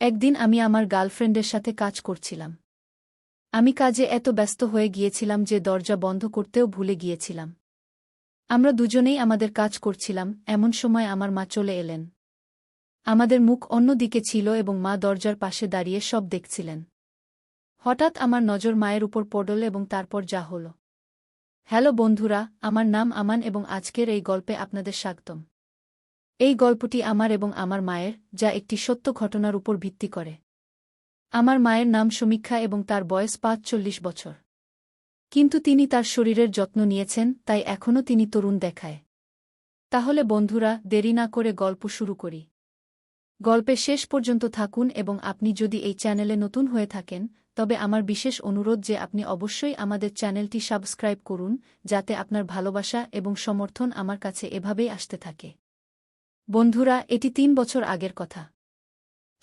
একদিন আমি আমার গার্লফ্রেন্ডের সাথে কাজ করছিলাম। আমি কাজে এত ব্যস্ত হয়ে গিয়েছিলাম যে দরজা বন্ধ করতেও ভুলে গিয়েছিলাম। আমরা দুজনেই আমাদের কাজ করছিলাম, এমন সময় আমার মা চলে এলেন। আমাদের মুখ অন্য দিকে ছিল এবং মা দরজার পাশে দাঁড়িয়ে সব দেখছিলেন। হঠাৎ আমার নজর মায়ের উপর পড়ল এবং তারপর যা হল। হ্যালো বন্ধুরা, আমার নাম আমান এবং আজকের এই গল্পে আপনাদের স্বাগতম। এই গল্পটি আমার এবং আমার মায়ের, যা একটি সত্য ঘটনার উপর ভিত্তি করে। আমার মায়ের নাম সমীক্ষা এবং তার বয়স ৪৫ বছর। কিন্তু তিনি তার শরীরের যত্ন নিয়েছেন, তাই এখনও তিনি তরুণ দেখায়। তাহলে বন্ধুরা, দেরি না করে গল্প শুরু করি। গল্পের শেষ পর্যন্ত থাকুন এবং আপনি যদি এই চ্যানেলে নতুন হয়ে থাকেন, তবে আমার বিশেষ অনুরোধ যে আপনি অবশ্যই আমাদের চ্যানেলটি সাবস্ক্রাইব করুন, যাতে আপনার ভালোবাসা এবং সমর্থন আমার কাছে এভাবেই আসতে থাকে। বন্ধুরা, এটি ৩ বছর আগের কথা।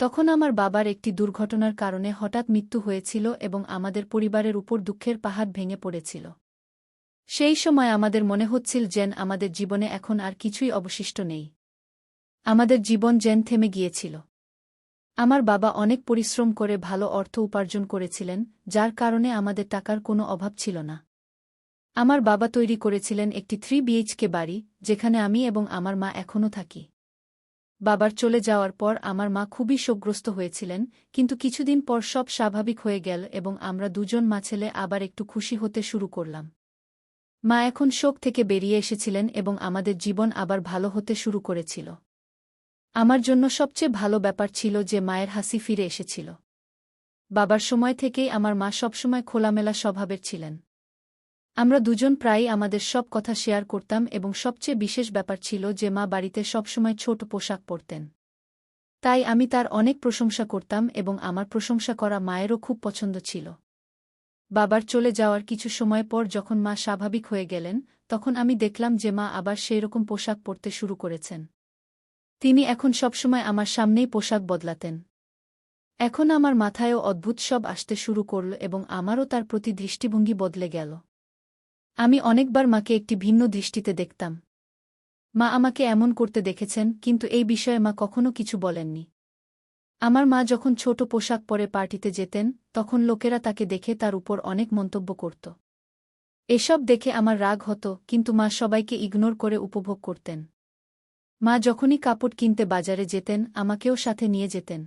তখন আমার বাবার একটি দুর্ঘটনার কারণে হঠাৎ মৃত্যু হয়েছিল এবং আমাদের পরিবারের উপর দুঃখের পাহাড় ভেঙে পড়েছিল। সেই সময় আমাদের মনে হচ্ছিল যেন আমাদের জীবনে এখন আর কিছুই অবশিষ্ট নেই। আমাদের জীবন যেন থেমে গিয়েছিল। আমার বাবা অনেক পরিশ্রম করে ভালো অর্থ উপার্জন করেছিলেন, যার কারণে আমাদের টাকার কোনো অভাব ছিল না। আমার বাবা তৈরি করেছিলেন একটি 3 বিএইচকে বাড়ি, যেখানে আমি এবং আমার মা এখনও থাকি। বাবার চলে যাওয়ার পর আমার মা খুবই শোকগ্রস্ত হয়েছিলেন, কিন্তু কিছুদিন পর সব স্বাভাবিক হয়ে গেল এবং আমরা দুজন মা ছেলে আবার একটু খুশি হতে শুরু করলাম। মা এখন শোক থেকে বেরিয়ে এসেছিলেন এবং আমাদের জীবন আবার ভালো হতে শুরু করেছিল। আমার জন্য সবচেয়ে ভালো ব্যাপার ছিল যে মায়ের হাসি ফিরে এসেছিল। বাবার সময় থেকেই আমার মা সবসময় খোলামেলা স্বভাবের ছিলেন। আমরা দুজন প্রায়ই আমাদের সব কথা শেয়ার করতাম এবং সবচেয়ে বিশেষ ব্যাপার ছিল যে মা বাড়িতে সবসময় ছোট পোশাক পরতেন। তাই আমি তার অনেক প্রশংসা করতাম এবং আমার প্রশংসা করা মায়েরও খুব পছন্দ ছিল। বাবার চলে যাওয়ার কিছু সময় পর যখন মা স্বাভাবিক হয়ে গেলেন, তখন আমি দেখলাম যে মা আবার সেইরকম পোশাক পরতে শুরু করেছেন। তিনি এখন সবসময় আমার সামনেই পোশাক বদলাতেন। এখন আমার মাথায়ও অদ্ভুত সব আসতে শুরু করল এবং আমারও তার প্রতি দৃষ্টিভঙ্গি বদলে গেল। আমি অনেকবার মাকে একটি ভিন্ন দৃষ্টিতে দেখতাম। মা আমাকে এমন করতে দেখেছেন, কিন্তু এই বিষয়ে মা কখনো কিছু বলেননি। আমার মা যখন ছোট পোশাক পরে পার্টিতে যেতেন, তখন লোকেরা তাকে দেখে তার উপর অনেক মন্তব্য করত। এসব দেখে আমার রাগ হতো, কিন্তু মা সবাইকে ইগনোর করে উপভোগ করতেন। মা যখনই কাপড় কিনতে বাজারে যেতেন, আমাকেও সাথে নিয়ে যেতেন।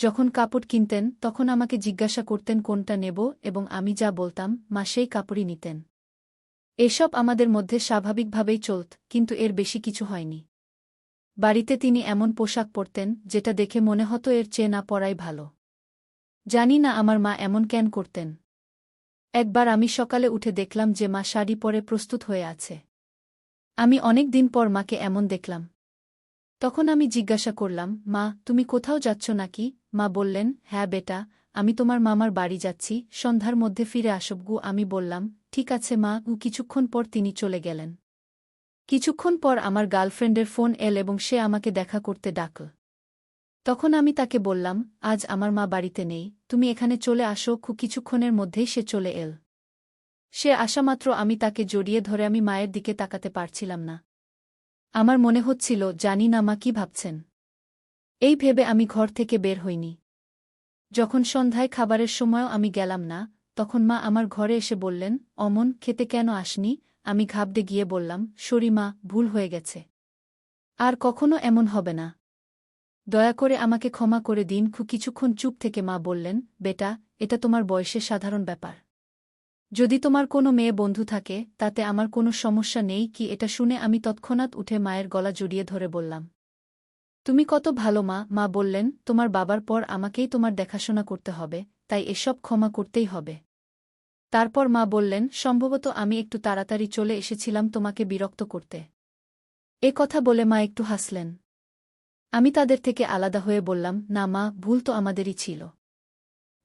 যখন কাপড় কিনতেন, তখন আমাকে জিজ্ঞাসা করতেন কোনটা নেব এবং আমি যা বলতাম, মা সেই কাপড়ই নিতেন। এসব আমাদের মধ্যে স্বাভাবিকভাবেই চলত, কিন্তু এর বেশি কিছু হয়নি। বাড়িতে তিনি এমন পোশাক পরতেন, যেটা দেখে মনে হতো এর চেয়ে না পরাই ভালো। জানি না আমার মা এমন কেন করতেন। একবার আমি সকালে উঠে দেখলাম যে মা শাড়ি পরে প্রস্তুত হয়ে আছে। আমি অনেক দিন পর মাকে এমন দেখলাম। তখন আমি জিজ্ঞাসা করলাম, মা, তুমি কোথাও যাচ্ছ নাকি? মা বললেন, হ্যাঁ বেটা, আমি তোমার মামার বাড়ি যাচ্ছি, সন্ধ্যার মধ্যে ফিরে আসবগু। আমি বললাম, ঠিক আছে মা। কিছুক্ষণ পর তিনি চলে গেলেন। কিছুক্ষণ পর আমার গার্লফ্রেন্ডের ফোন এল এবং সে আমাকে দেখা করতে ডাকল। তখন আমি তাকে বললাম, আজ আমার মা বাড়িতে নেই, তুমি এখানে চলে আসো। কিছুক্ষণের মধ্যেই সে চলে এল। সে আসামাত্র আমি তাকে জড়িয়ে ধরে আমি মায়ের দিকে তাকাতে পারছিলাম না। আমার মনে হচ্ছিল, জানি না মা কি ভাবছেন। এই ভেবে আমি ঘর থেকে বের হইনি। যখন সন্ধ্যায় খাবারের সময়ও আমি গেলাম না, তখন মা আমার ঘরে এসে বললেন, অমন, খেতে কেন আসনি? আমি ঘাবড়ে গিয়ে বললাম, সরি মা, ভুল হয়ে গেছে। আর কখনো এমন হবে না। দয়া করে আমাকে ক্ষমা করে দিন। কিছুক্ষণ চুপ থেকে মা বললেন, বেটা, এটা তোমার বয়সে সাধারণ ব্যাপার। যদি তোমার কোনো মেয়ে বন্ধু থাকে, তাতে আমার কোনো সমস্যা নেই। এটা শুনে আমি তৎক্ষণাৎ উঠে মায়ের গলা জড়িয়ে ধরে বললাম, তুমি কত ভালো মা। মা বললেন, তোমার বাবার পর আমাকেই তোমার দেখাশোনা করতে হবে, তাই এসব ক্ষমা করতেই হবে। তারপর মা বললেন, সম্ভবত আমি একটু তাড়াতাড়ি চলে এসেছিলাম তোমাকে বিরক্ত করতে। এ কথা বলে মা একটু হাসলেন। আমি তাদের থেকে আলাদা হয়ে বললাম, না মা, ভুল তো আমাদেরই ছিল।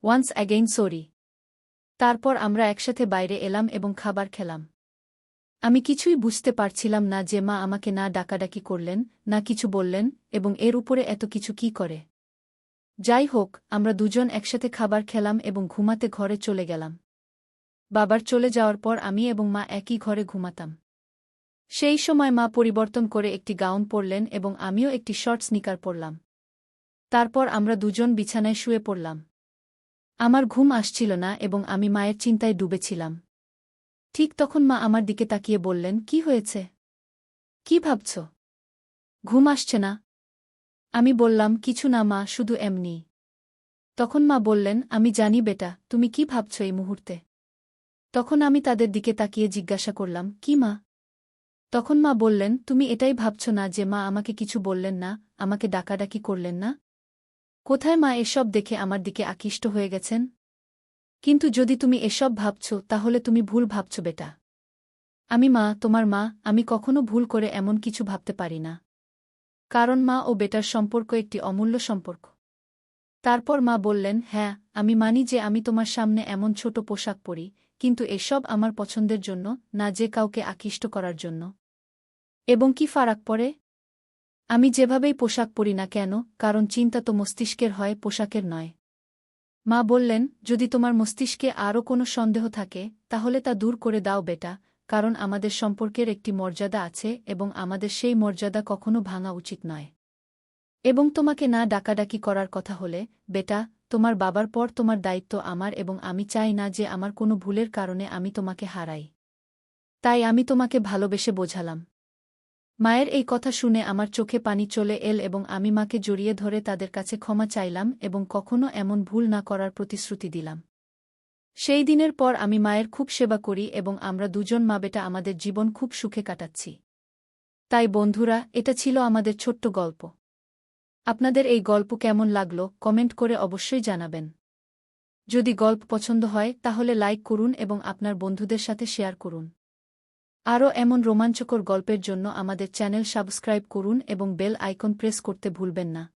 Once again sorry. তারপর আমরা একসাথে বাইরে এলাম এবং খাবার খেলাম। আমি কিছুই বুঝতে পারছিলাম না যে মা আমাকে না ডাকাডাকি করলেন, না কিছু বললেন, এবং এর উপরে এত কিছু কি করে। যাই হোক, আমরা দুজন একসাথে খাবার খেলাম এবং ঘুমাতে ঘরে চলে গেলাম। বাবার চলে যাওয়ার পর আমি এবং মা একই ঘরে ঘুমাতাম। সেই সময় মা পরিবর্তন করে একটি গাউন পরলেন এবং আমিও একটি শর্ট স্নিকার পরলাম। তারপর আমরা দুজন বিছানায় শুয়ে পড়লাম। আমার ঘুম আসছিল না এবং আমি মায়ের চিন্তায় ডুবেছিলাম। ঠিক তখন মা আমার দিকে তাকিয়ে বললেন, কি হয়েছে? কি ভাবছ? ঘুম আসছে না? আমি বললাম, কিছু না মা, শুধু এমনি। তখন মা বললেন, আমি জানি বেটা, তুমি কি ভাবছ এই মুহূর্তে। তখন আমি তাদের দিকে তাকিয়ে জিজ্ঞাসা করলাম, কি মা? তখন মা বললেন, তুমি এটাই ভাবছ না যে মা আমাকে কিছু বললেন না, আমাকে ডাকাডাকি করলেন না? কোথায় মা এসব দেখে আমার দিকে আকৃষ্ট হয়ে গেছেন? কিন্তু যদি তুমি এসব ভাবছ তাহলে তুমি ভুল ভাবছ বেটা। আমি মা, তোমার মা, আমি কখনো ভুল করে এমন কিছু ভাবতে পারি না। কারণ মা ও বেটার সম্পর্ক একটি অমূল্য সম্পর্ক। তারপর মা বললেন, হ্যাঁ, আমি মানি যে আমি তোমার সামনে এমন ছোট পোশাক পরি, কিন্তু এসব আমার পছন্দের জন্য, না যে কাউকে আকৃষ্ট করার জন্য। এবং কি ফারাক পড়ে? আমি যেভাবেই পোশাক পরি না কেন, কারণ চিন্তা তো মস্তিষ্কের হয়, পোশাকের নয়। মা বললেন, যদি তোমার মস্তিষ্কে আরও কোনো সন্দেহ থাকে তাহলে তা দূর করে দাও বেটা, কারণ আমাদের সম্পর্কের একটি মর্যাদা আছে এবং আমাদের সেই মর্যাদা কখনো ভাঙা উচিত নয়। এবং তোমাকে না ডাকাডাকি করার কথা হলে, বেটা, তোমার বাবার পর তোমার দায়িত্ব আমার এবং আমি চাই না যে আমার কোনো ভুলের কারণে আমি তোমাকে হারাই। তাই আমি তোমাকে ভালোবেসে বোঝালাম। মায়ের এই কথা শুনে আমার চোখে পানি চলে এল এবং আমি মাকে জড়িয়ে ধরে তাদের কাছে ক্ষমা চাইলাম এবং কখনো এমন ভুল না করার প্রতিশ্রুতি দিলাম। সেই দিনের পর আমি মায়ের খুব সেবা করি এবং আমরা দুজন মা বেটা আমাদের জীবন খুব সুখে কাটাচ্ছি। তাই বন্ধুরা, এটা ছিল আমাদের ছোট্ট গল্প। আপনাদের এই গল্প কেমন লাগলো কমেন্ট করে অবশ্যই জানাবেন। যদি গল্প পছন্দ হয় তাহলে লাইক করুন এবং আপনার বন্ধুদের সাথে শেয়ার করুন। আরও এমন রোমাঞ্চকর গল্পের জন্য আমাদের চ্যানেল সাবস্ক্রাইব করুন এবং বেল আইকন প্রেস করতে ভুলবেন না।